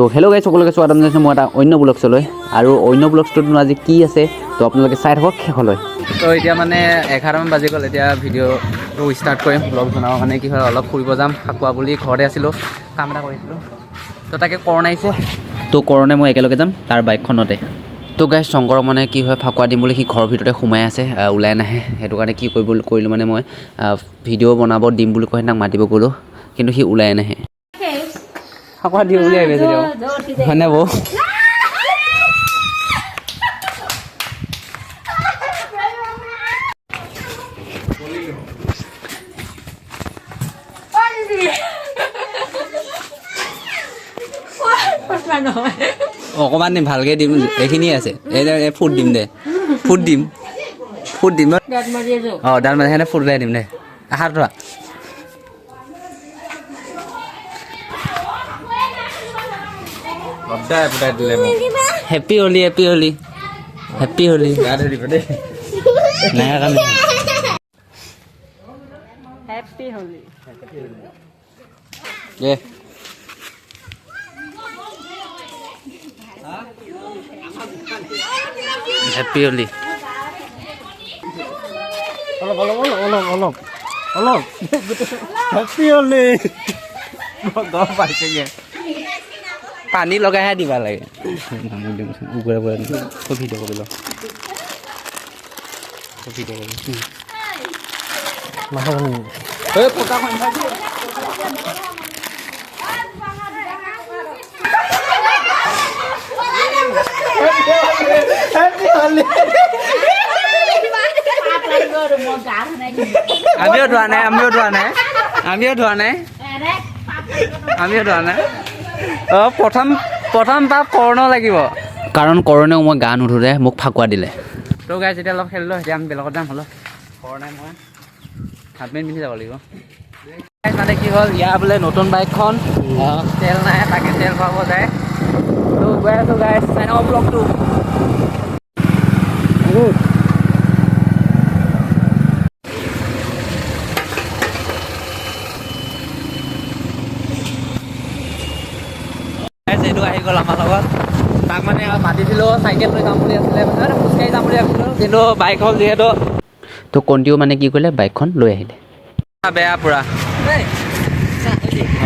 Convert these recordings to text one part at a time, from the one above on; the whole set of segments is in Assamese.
তো হেল্ল' গাইজ সকলোকে স্বাগতম জনাইছোঁ মই এটা অন্য ব্লগছলৈ আৰু অন্য ব্লগছটোত আজি কি আছে তো আপোনালোকে চাই থাকক শেষলৈ। তো এতিয়া মানে 11মান বাজি গ'ল, এতিয়া ভিডিঅ'টো ষ্টাৰ্ট কৰিম। ব্লগ বনাবৰ কাৰণে কি হয় অলপ ফুৰিব যাম, ফাকুৱা বুলি ঘৰতে আছিলোঁ, কাম এটা কৰিছিলোঁ। তো তাকে কৰণ আহিছে, তো কৰণে মই একেলগে যাম তাৰ বাইকখনতে। তো গাইজ শংকৰক মানে কি হয় ফাকুৱা দিম বুলি সি ঘৰৰ ভিতৰতে সোমাই আছে, ওলাই নাহে। সেইটো কাৰণে কি কৰিলোঁ মানে মই ভিডিঅ' বনাব দিম বুলি কৈ তাক মাতিব গ'লোঁ, কিন্তু সি ওলাই নাহে। ফাকুৱা দিওঁ বুলি ভাবি আছিলোঁ হয়নে বৌ? অকণমান দিম, ভালকৈ দিম, এইখিনিয়ে আছে। এই ফুট দিম দে, ফুট দিম অঁ ডাল মাৰি সেইকাৰণে ফুট ওলাই দিম দে। হাত ধৰা হেপী হলি হেপী হলি হেপী হলি নাই কাৰণে হেপী হলি দে। হেপী হলি অলপ অলপ অলপ অলপ অলপ হেপী হলি গম পাইছেগৈ। পানী লগাইহে দিবা লাগে। ভিডিঅ' কৰি লওঁ, আমিও ধোৱা নাই। অঁ প্ৰথম পাপ কৰ্ণ লাগিব, কাৰণ কৰণেও মই গা নুধোঁতে মোক ফাকুৱা দিলে। তো গাইজ এতিয়া অলপ খেলিলোঁ, এতিয়া আমি বেলেগত যাম। হ'লেও কৰণাই মই হাফ পেণ্ট পিন্ধি যাব লাগিব। মানে কি হ'ল ইয়াৰ বোলে নতুন বাইকখন তেল নাই, তাকে তেল ভৰাব যায়। তো গৈ আছোঁ গাইজ, চাই নাও ব্লগটো। এইটো আহি গ'ল আমাৰ লগত, তাক মানে মাতিছিলোঁ চাইকেল লৈ যাম বুলি আছিলে, মানে খোজকাঢ়ি যাম বুলি ভাবিছিলোঁ, কিন্তু বাইক হ'ল যিহেতু। তো কণ্টিও মানে কি কৰিলে বাইকখন লৈ আহিলে। বেয়া পূৰা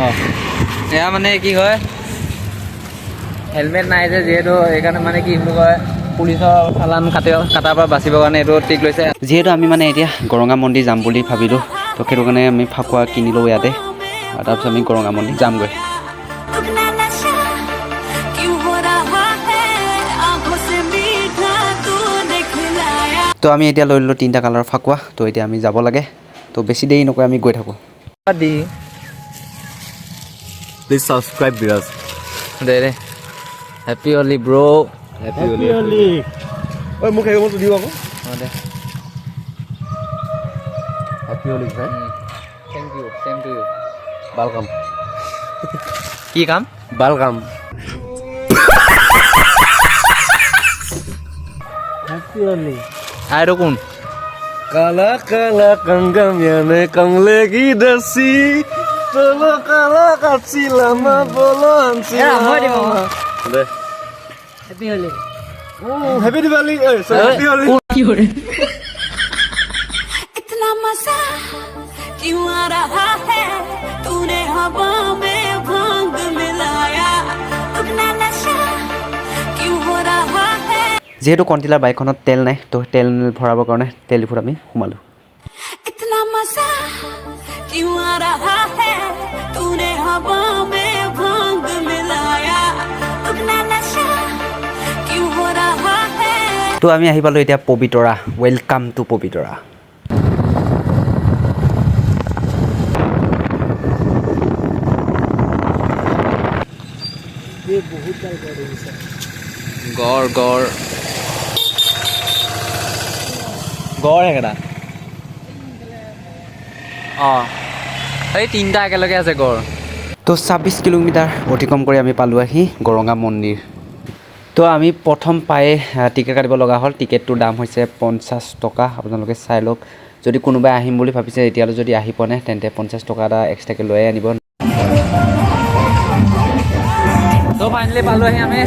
অঁ এয়া মানে কি হয় হেলমেট নাই যে যিহেতু, সেইকাৰণে মানে কি বুলি কয় পুলিচৰ চালান কটাৰ পৰা বাচিবৰ কাৰণে এইটো ট্ৰিক লৈছে। যিহেতু আমি মানে এতিয়া গৰঙা মন্দিৰ যাম বুলি ভাবিলোঁ, তো সেইটো কাৰণে আমি ফাকুৱা কিনিলোঁ ইয়াতে, তাৰপিছত আমি গৰঙা মন্দিৰ যামগৈ। তো আমি এতিয়া লৈ ল'লোঁ 3টা কালাৰৰ ফাকুৱা। তো এতিয়া আমি যাব লাগে, তো বেছি দেৰি নকৰি আমি গৈ থাকোঁ। প্লিজ সাবস্ক্ৰাইব বিৰাজ দে হেপী হলি ব্ৰ'। হেপী হলি ঐ মোক সেই বস্তু দিও আকৌ। অঁ দে হেপী হলি ভাই। Thank you, same to you. Welcome. কি কাম? ওয়েলকাম। হেপী হলি আৰু কোন? কালা কালা কংগম ইয়ানে কংলেগি দসি চলো কালা কাচি লামা বলো আনছি লামা দে হেপী হলি। হেপী দিৱালী। হেপী হলি কি কৰে? इतना मजा क्यों आ रहा है तूने हवा में भांग मिलाया अपना नशा क्यों हो रहा है। যিহেতু কণ্টিলাৰ বাইকখনত তেল নাই, তো তেল ভৰাবৰ কাৰণে তেল ডিপুত আমি সোমালোঁ। इतना मजा क्यों आ रहा है तूने हवा में भांग मिलाया अपना नशा क्यों हो रहा है। তো আমি আহি পালোঁ এতিয়া পবিতৰা। Welcome to Pobitora. গড় গড় গড় সেইকেইটা অঁ এই 3টা একেলগে আছে গড়। তো 26 কিলোমিটাৰ অতিক্ৰম কৰি আমি পালোঁ আহি গৰঙা মন্দিৰ। তো আমি প্ৰথম পায়ে টিকেট কাটিব লগা হ'ল। টিকেটটোৰ দাম হৈছে 50 টকা। আপোনালোকে চাই লওক, যদি কোনোবাই আহিম বুলি ভাবিছে এতিয়ালৈ যদি আহি পোৱা নাই তেন্তে 50 টকা এটা এক্সট্ৰাকৈ লৈ আনিব। তো ফাইনেলি পালোহি আমি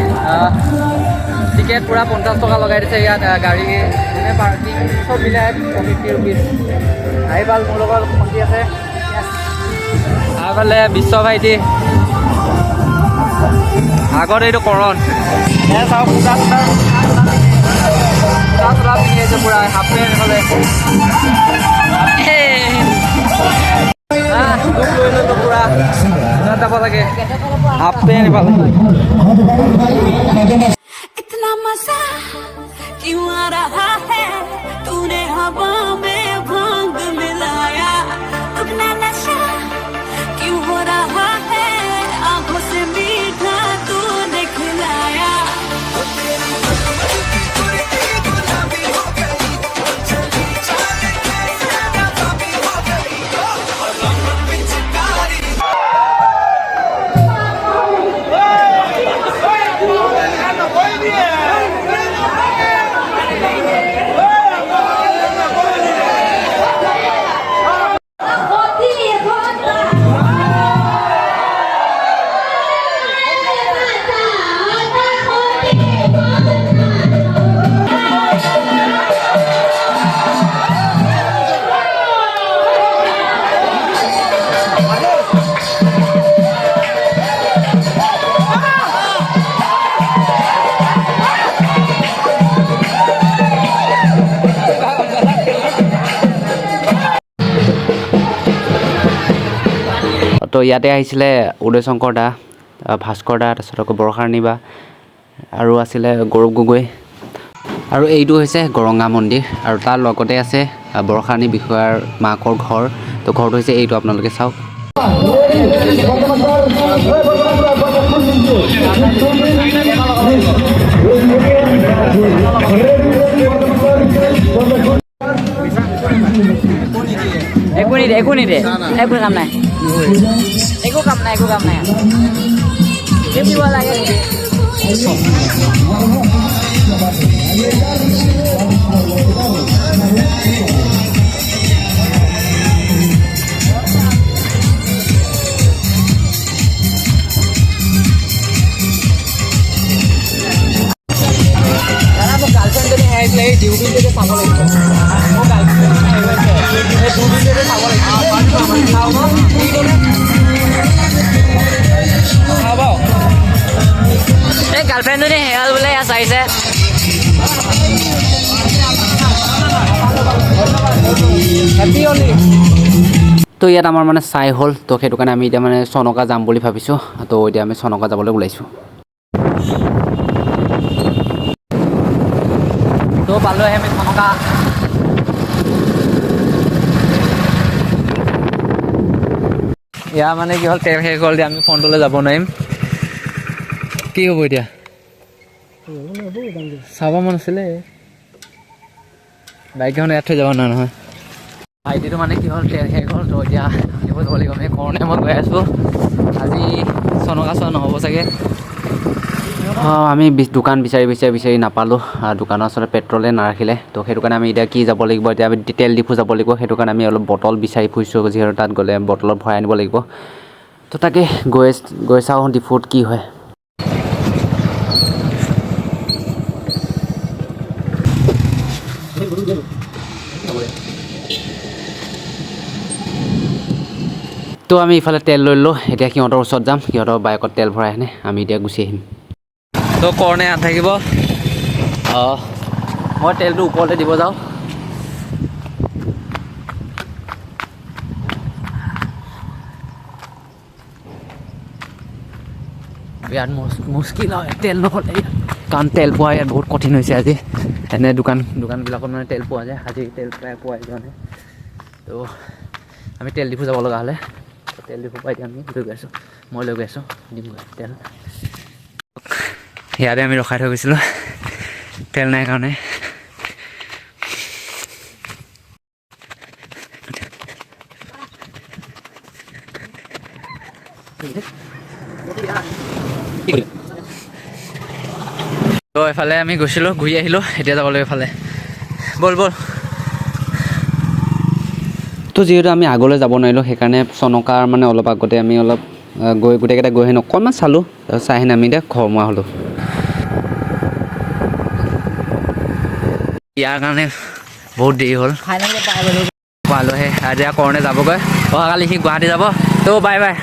টিকেট পূৰা 50 টকা লগাই দিছে ইয়াত গাড়ী মানে পাৰ্কিং চব মিলাই 50 ৰুপিজ আহি পাল মোৰ লগত ভণ্টি আছে আৰু ফালে বিশ্ব ভাইটি আগত এইটো কৰণ চাওক পূজা চোলা পিন্ধি আছে পূৰা হাফ পেণ্ট এইফালে দুখ লৈ ল'লো পূৰা যাব লাগে হাফ পেণ্ট এইফালে इतना मजा क्यों आ रहा है तूने हवा में भांग मिलाया अपना नशा क्यों हो रहा है आंखों से मीठा तूने खिलाया তো ইয়াতে আহিছিলে উদয় শংকৰ দা ভাস্কৰ দা তাৰপিছত আকৌ বৰষাৰণী বা আৰু আছিলে গৌৰৱ গগৈ আৰু এইটো হৈছে গৰঙা মন্দিৰ আৰু তাৰ লগতে আছে বৰষাৰণী বিষয়াৰ মাকৰ ঘৰ তো ঘৰটো হৈছে এইটো আপোনালোকে চাওক একো নিদে একো কাম নাই একো কাম নাই দিব লাগে ডিউটি চাব লাগিব এই গাৰ্লফ্ৰেণ্ডজনী হেৰাল বোলে ইয়াত চাইছে তো ইয়াত আমাৰ মানে চাই হ'ল তো সেইটো কাৰণে আমি এতিয়া মানে চনকা যাম বুলি ভাবিছোঁ তো এতিয়া আমি চনকা যাবলৈ ওলাইছোঁ তো পালোহি আমি চনকা ইয়াৰ মানে কি হ'ল তেল শেষ হ'ল আমি ফ্ৰণ্টলৈ যাব নোৱাৰিম কি হ'ব এতিয়া চাব মন আছিলে বাইকখন ইয়াত থৈ যাব নহয় ভাইটিটো মানে কি হ'ল তেল শেষ হ'ল তো এতিয়া আহিব যাব লাগিব আমি কৰণে মই গৈ আছোঁ আজি চনকা চোৱা নহ'ব চাগে আমি দোকান বিচাৰি নাপালোঁ দোকানত আচলতে পেট্ৰলে নাৰাখিলে তো সেইটো কাৰণে আমি এতিয়া কি যাব লাগিব এতিয়া আমি তেল ডিপু যাব লাগিব সেইটো কাৰণে আমি অলপ বটল বিচাৰি ফুৰিছোঁ যিহেতু তাত গ'লে বটলত ভৰাই আনিব লাগিব তো তাকে গৈ চাওঁ ডিপুত কি হয় তো আমি ইফালে তেল লৈ ল'লোঁ এতিয়া সিহঁতৰ ওচৰত যাম সিহঁতৰ বাইকত তেল ভৰাই আনে আমি এতিয়া গুচি আহিম তো কৰ্ণে নাথাকিব মই তেলটো ওপৰতে দিব যাওঁ ইয়াত মুস্কিল হয় তেল নহ'লে কাৰণ তেল পোৱা ইয়াত বহুত কঠিন হৈছে আজি এনে দোকানবিলাকত মানে তেল পোৱা যায় আজি তেল প্ৰায় পোৱাই যোৱা নাই তো আমি তেল ডিপু যাব লগা হ'লে তেল ডিপু পাই আমি লৈ গৈ আছোঁ মই লৈ গৈ আছোঁ দিমগৈ তেল ইয়াতে আমি ৰখাই থৈ গৈছিলোঁ তেল নাই কাৰণে তো এফালে আমি গৈছিলোঁ ঘূৰি আহিলোঁ এতিয়া যাব লাগিব এফালে বল তো যিহেতু আমি আগলৈ যাব নোৱাৰিলোঁ সেইকাৰণে চনকাৰ মানে অলপ আগতে আমি অলপ গৈ গোটেইকেইটা গৈ আহিলোঁ অকণমান চালোঁ তাৰপিছত চাই আহিনে আমি এতিয়া ঘৰমুৱা হ'লোঁ ইয়াৰ কাৰণে বহুত দেৰি হ'ল পালোহে এতিয়া কৰণে যাবগৈ অহাকালি সি গুৱাহাটী যাব তো বাই বাই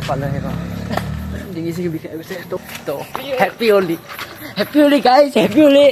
পালোহে ডিঙি চিঙি বিষাই গৈছে তো হেপী হলি গাইজ হেপী হলি